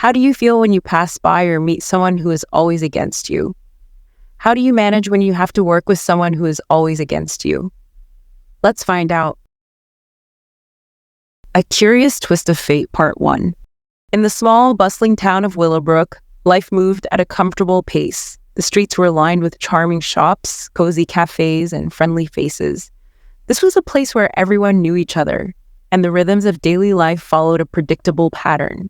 How do you feel when you pass by or meet someone who is always against you? How do you manage when you have to work with someone who is always against you? Let's find out. A Curious Twist of Fate, Part 1. In the small, bustling town of Willowbrook, life moved at a comfortable pace. The streets were lined with charming shops, cozy cafes, and friendly faces. This was a place where everyone knew each other, and the rhythms of daily life followed a predictable pattern.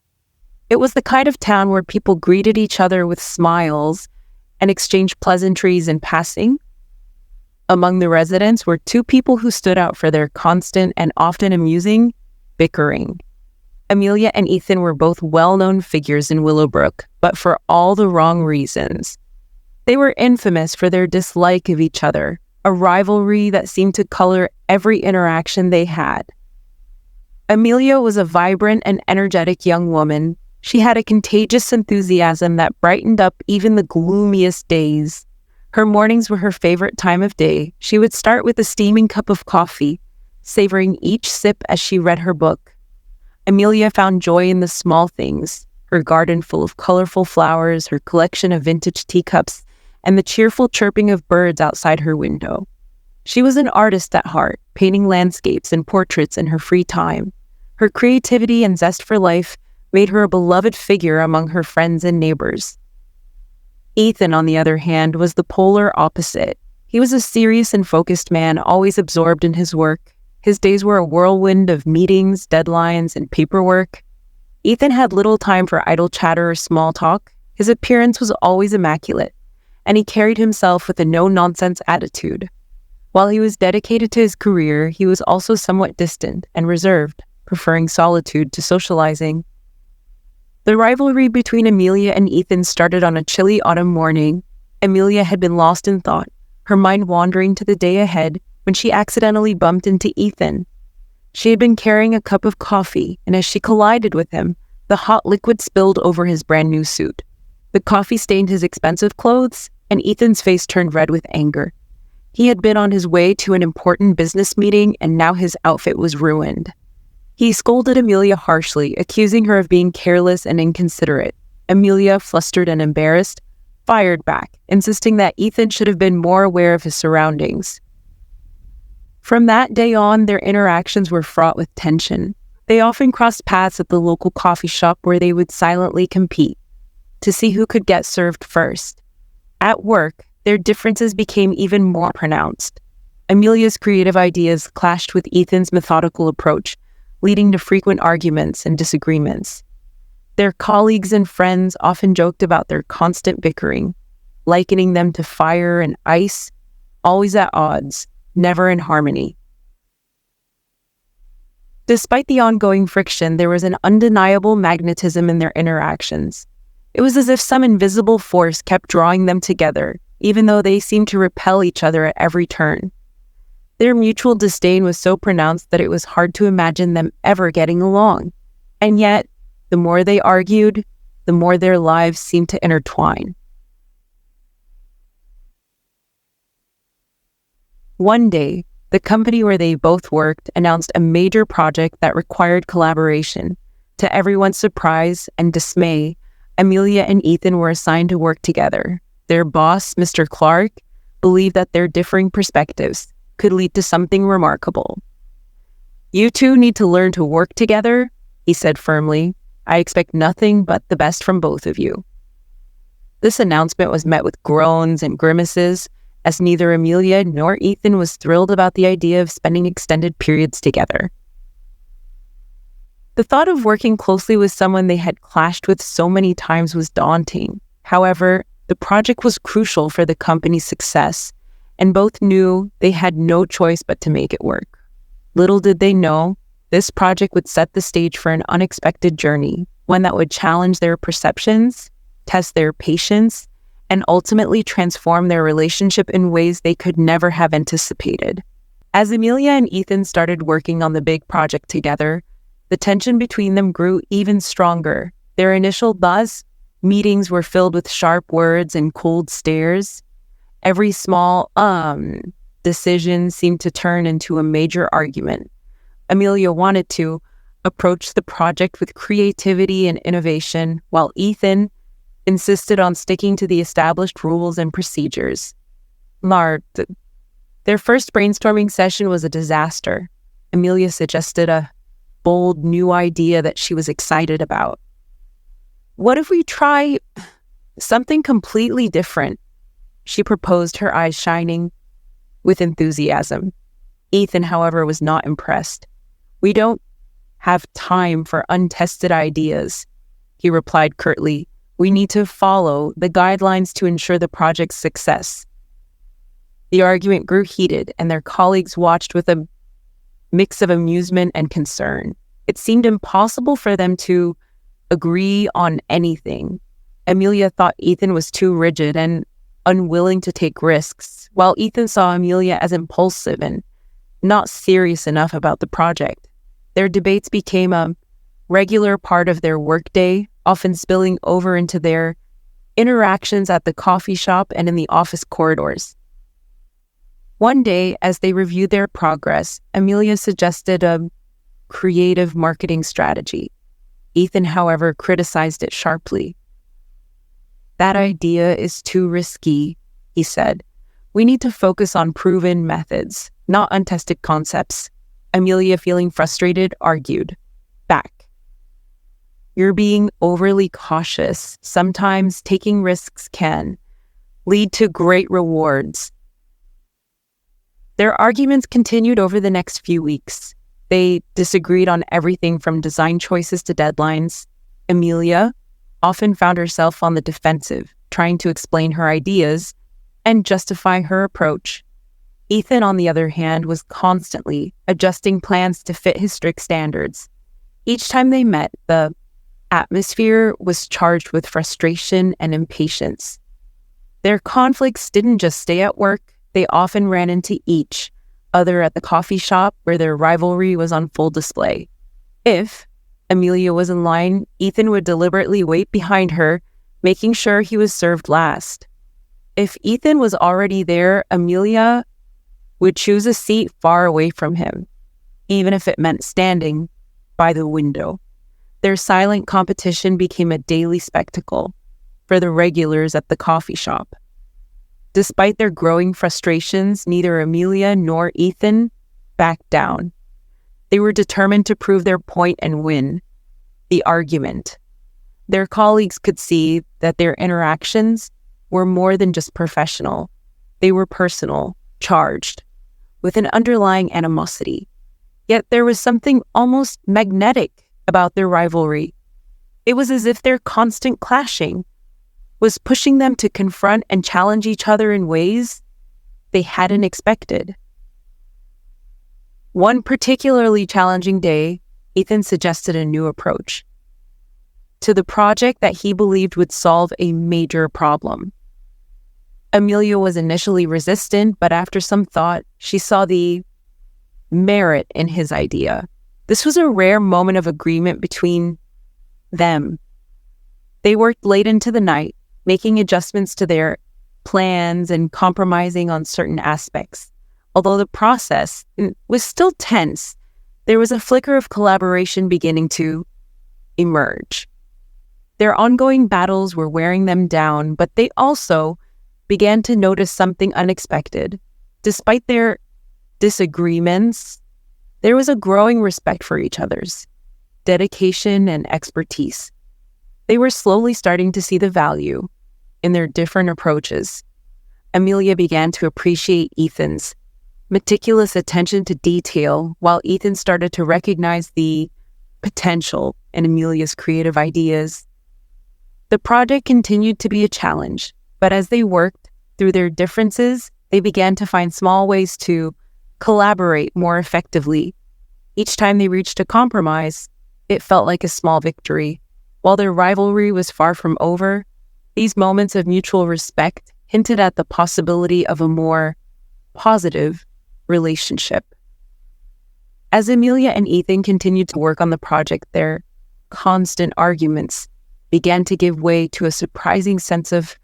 It was the kind of town where people greeted each other with smiles and exchanged pleasantries in passing. Among the residents were two people who stood out for their constant and often amusing bickering. Amelia and Ethan were both well-known figures in Willowbrook, but for all the wrong reasons. They were infamous for their dislike of each other, a rivalry that seemed to color every interaction they had. Amelia was a vibrant and energetic young woman. She had a contagious enthusiasm that brightened up even the gloomiest days. Her mornings were her favorite time of day. She would start with a steaming cup of coffee, savoring each sip as she read her book. Amelia found joy in the small things, her garden full of colorful flowers, her collection of vintage teacups, and the cheerful chirping of birds outside her window. She was an artist at heart, painting landscapes and portraits in her free time. Her creativity and zest for life made her a beloved figure among her friends and neighbors. Ethan, on the other hand, was the polar opposite. He was a serious and focused man, always absorbed in his work. His days were a whirlwind of meetings, deadlines, and paperwork. Ethan had little time for idle chatter or small talk. His appearance was always immaculate, and he carried himself with a no-nonsense attitude. While he was dedicated to his career, he was also somewhat distant and reserved, preferring solitude to socializing. The rivalry between Amelia and Ethan started on a chilly autumn morning. Amelia had been lost in thought, her mind wandering to the day ahead, when she accidentally bumped into Ethan. She had been carrying a cup of coffee, and as she collided with him, the hot liquid spilled over his brand new suit. The coffee stained his expensive clothes, and Ethan's face turned red with anger. He had been on his way to an important business meeting, and now his outfit was ruined. He scolded Amelia harshly, accusing her of being careless and inconsiderate. Amelia, flustered and embarrassed, fired back, insisting that Ethan should have been more aware of his surroundings. From that day on, their interactions were fraught with tension. They often crossed paths at the local coffee shop where they would silently compete to see who could get served first. At work, their differences became even more pronounced. Amelia's creative ideas clashed with Ethan's methodical approach, leading to frequent arguments and disagreements. Their colleagues and friends often joked about their constant bickering, likening them to fire and ice, always at odds, never in harmony. Despite the ongoing friction, there was an undeniable magnetism in their interactions. It was as if some invisible force kept drawing them together, even though they seemed to repel each other at every turn. Their mutual disdain was so pronounced that it was hard to imagine them ever getting along. And yet, the more they argued, the more their lives seemed to intertwine. One day, the company where they both worked announced a major project that required collaboration. To everyone's surprise and dismay, Amelia and Ethan were assigned to work together. Their boss, Mr. Clark, believed that their differing perspectives could lead to something remarkable. "You two need to learn to work together," he said firmly. "I expect nothing but the best from both of you." This announcement was met with groans and grimaces, as neither Amelia nor Ethan was thrilled about the idea of spending extended periods together. The thought of working closely with someone they had clashed with so many times was daunting. However, the project was crucial for the company's success, and both knew they had no choice but to make it work. Little did they know, this project would set the stage for an unexpected journey, one that would challenge their perceptions, test their patience, and ultimately transform their relationship in ways they could never have anticipated. As Amelia and Ethan started working on the big project together, the tension between them grew even stronger. Their initial buzz meetings were filled with sharp words and cold stares. Every small decision seemed to turn into a major argument. Amelia wanted to, approached the project with creativity and innovation, while Ethan insisted on sticking to the established rules and procedures. Their first brainstorming session was a disaster. Amelia suggested a bold new idea that she was excited about. "What if we try something completely different?" she proposed, her eyes shining with enthusiasm. Ethan, however, was not impressed. "We don't have time for untested ideas," he replied curtly. "We need to follow the guidelines to ensure the project's success." The argument grew heated, and their colleagues watched with a mix of amusement and concern. It seemed impossible for them to agree on anything. Amelia thought Ethan was too rigid and unwilling to take risks, while Ethan saw Amelia as impulsive and not serious enough about the project. Their debates became a regular part of their workday, often spilling over into their interactions at the coffee shop and in the office corridors. One day, as they reviewed their progress, Amelia suggested a creative marketing strategy. Ethan, however, criticized it sharply. "That idea is too risky," he said. "We need to focus on proven methods, not untested concepts." Amelia, feeling frustrated, argued back. "You're being overly cautious. Sometimes taking risks can lead to great rewards." Their arguments continued over the next few weeks. They disagreed on everything from design choices to deadlines. Amelia often found herself on the defensive, trying to explain her ideas and justify her approach. Ethan, on the other hand, was constantly adjusting plans to fit his strict standards. Each time they met, the atmosphere was charged with frustration and impatience. Their conflicts didn't just stay at work. They often ran into each other at the coffee shop, where their rivalry was on full display. If Amelia was in line, Ethan would deliberately wait behind her, making sure he was served last. If Ethan was already there, Amelia would choose a seat far away from him, even if it meant standing by the window. Their silent competition became a daily spectacle for the regulars at the coffee shop. Despite their growing frustrations, neither Amelia nor Ethan backed down. They were determined to prove their point and win the argument. Their colleagues could see that their interactions were more than just professional. They were personal, charged, with an underlying animosity. Yet there was something almost magnetic about their rivalry. It was as if their constant clashing was pushing them to confront and challenge each other in ways they hadn't expected. One particularly challenging day, Ethan suggested a new approach to the project that he believed would solve a major problem. Amelia was initially resistant, but after some thought, she saw the merit in his idea. This was a rare moment of agreement between them. They worked late into the night, making adjustments to their plans and compromising on certain aspects. Although the process was still tense, there was a flicker of collaboration beginning to emerge. Their ongoing battles were wearing them down, but they also began to notice something unexpected. Despite their disagreements, there was a growing respect for each other's dedication and expertise. They were slowly starting to see the value in their different approaches. Amelia began to appreciate Ethan's meticulous attention to detail, while Ethan started to recognize the potential in Amelia's creative ideas. The project continued to be a challenge, but as they worked through their differences, they began to find small ways to collaborate more effectively. Each time they reached a compromise, it felt like a small victory. While their rivalry was far from over, these moments of mutual respect hinted at the possibility of a more positive relationship. As Amelia and Ethan continued to work on the project, their constant arguments began to give way to a surprising sense of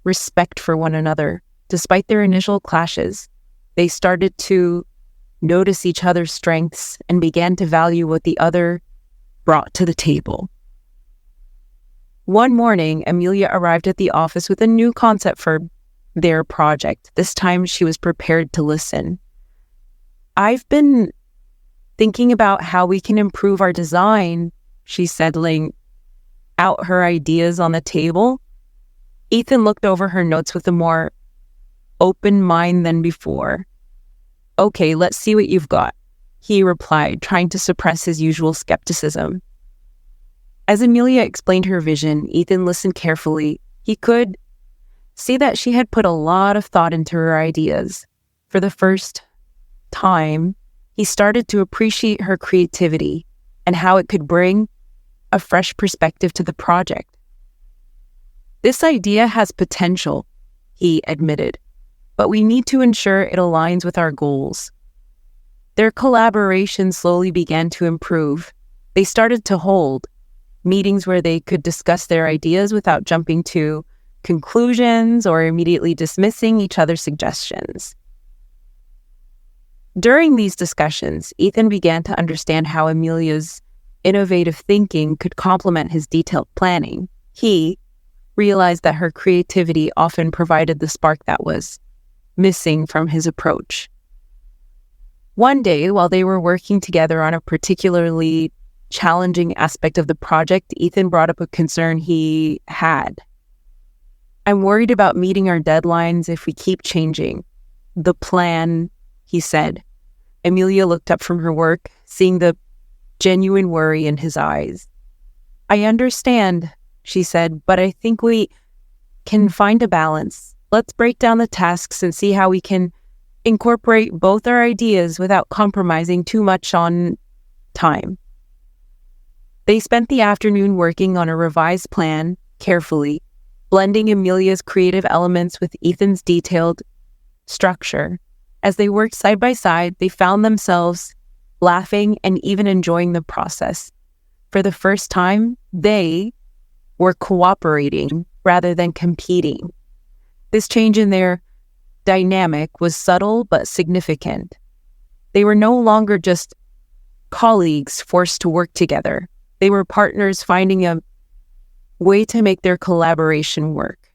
respect for one another. Despite their initial clashes, they started to notice each other's strengths and began to value what the other brought to the table. One morning, Amelia arrived at the office with a new concept for their project. This time, she was prepared to listen. "I've been thinking about how we can improve our design," she said, laying out her ideas on the table. Ethan looked over her notes with a more open mind than before. "Okay, let's see what you've got," he replied, trying to suppress his usual skepticism. As Amelia explained her vision, Ethan listened carefully. He could see that she had put a lot of thought into her ideas. For the first time, he started to appreciate her creativity and how it could bring a fresh perspective to the project. "This idea has potential," he admitted, "but we need to ensure it aligns with our goals." Their collaboration slowly began to improve. They started to hold meetings where they could discuss their ideas without jumping to conclusions or immediately dismissing each other's suggestions. During these discussions, Ethan began to understand how Amelia's innovative thinking could complement his detailed planning. He realized that her creativity often provided the spark that was missing from his approach. One day, while they were working together on a particularly challenging aspect of the project, Ethan brought up a concern he had. "I'm worried about meeting our deadlines if we keep changing the plan," he said. Amelia looked up from her work, seeing the genuine worry in his eyes. "I understand," she said, "but I think we can find a balance. Let's break down the tasks and see how we can incorporate both our ideas without compromising too much on time." They spent the afternoon working on a revised plan carefully, blending Amelia's creative elements with Ethan's detailed structure. As they worked side by side, they found themselves laughing and even enjoying the process. For the first time, they were cooperating rather than competing. This change in their dynamic was subtle but significant. They were no longer just colleagues forced to work together. They were partners finding a way to make their collaboration work.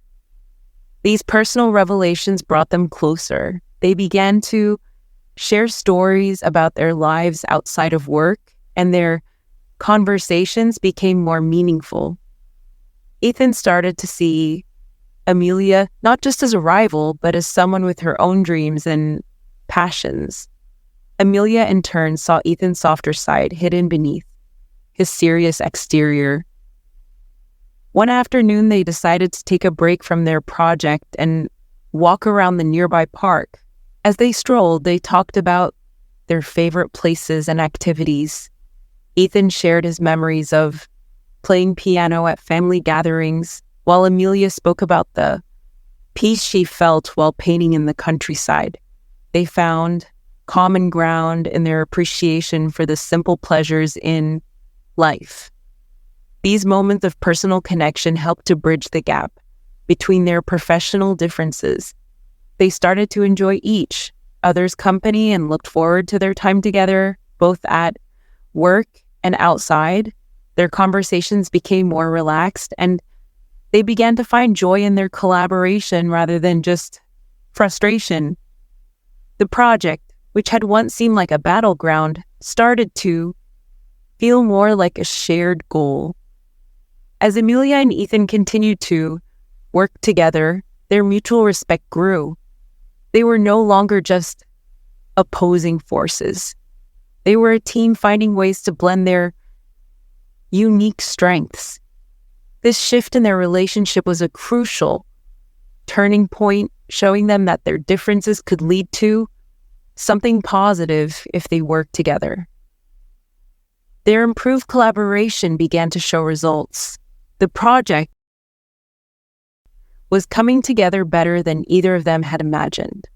These personal revelations brought them closer. They began to share stories about their lives outside of work, and their conversations became more meaningful. Ethan started to see Amelia not just as a rival, but as someone with her own dreams and passions. Amelia, in turn, saw Ethan's softer side hidden beneath his serious exterior. One afternoon, they decided to take a break from their project and walk around the nearby park. As they strolled, they talked about their favorite places and activities. Ethan shared his memories of playing piano at family gatherings, while Amelia spoke about the peace she felt while painting in the countryside. They found common ground in their appreciation for the simple pleasures in life. These moments of personal connection helped to bridge the gap between their professional differences. They started to enjoy each other's company and looked forward to their time together, both at work and outside. Their conversations became more relaxed, and they began to find joy in their collaboration rather than just frustration. The project, which had once seemed like a battleground, started to feel more like a shared goal. As Amelia and Ethan continued to work together, their mutual respect grew. They were no longer just opposing forces. They were a team finding ways to blend their unique strengths. This shift in their relationship was a crucial turning point, showing them that their differences could lead to something positive if they worked together. Their improved collaboration began to show results. The project was coming together better than either of them had imagined.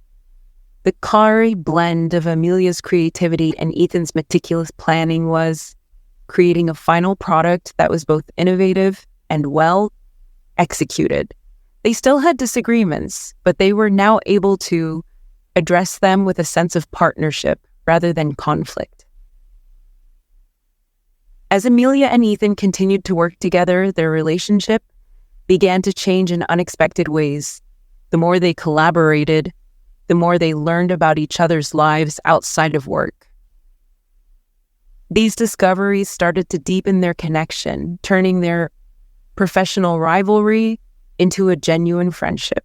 The clary blend of Amelia's creativity and Ethan's meticulous planning was creating a final product that was both innovative and well executed. They still had disagreements, but they were now able to address them with a sense of partnership rather than conflict. As Amelia and Ethan continued to work together, their relationship began to change in unexpected ways. The more they collaborated, the more they learned about each other's lives outside of work. These discoveries started to deepen their connection, turning their professional rivalry into a genuine friendship.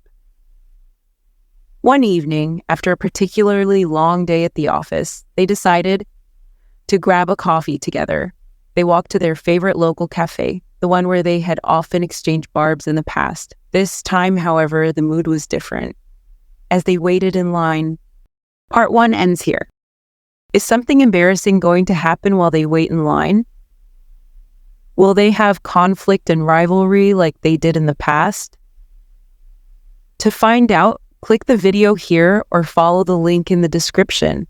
One evening, after a particularly long day at the office, they decided to grab a coffee together. They walked to their favorite local cafe, the one where they had often exchanged barbs in the past. This time, however, the mood was different. As they waited in line, part 1 ends here. Is something embarrassing going to happen while they wait in line? Will they have conflict and rivalry like they did in the past? To find out, click the video here or follow the link in the description.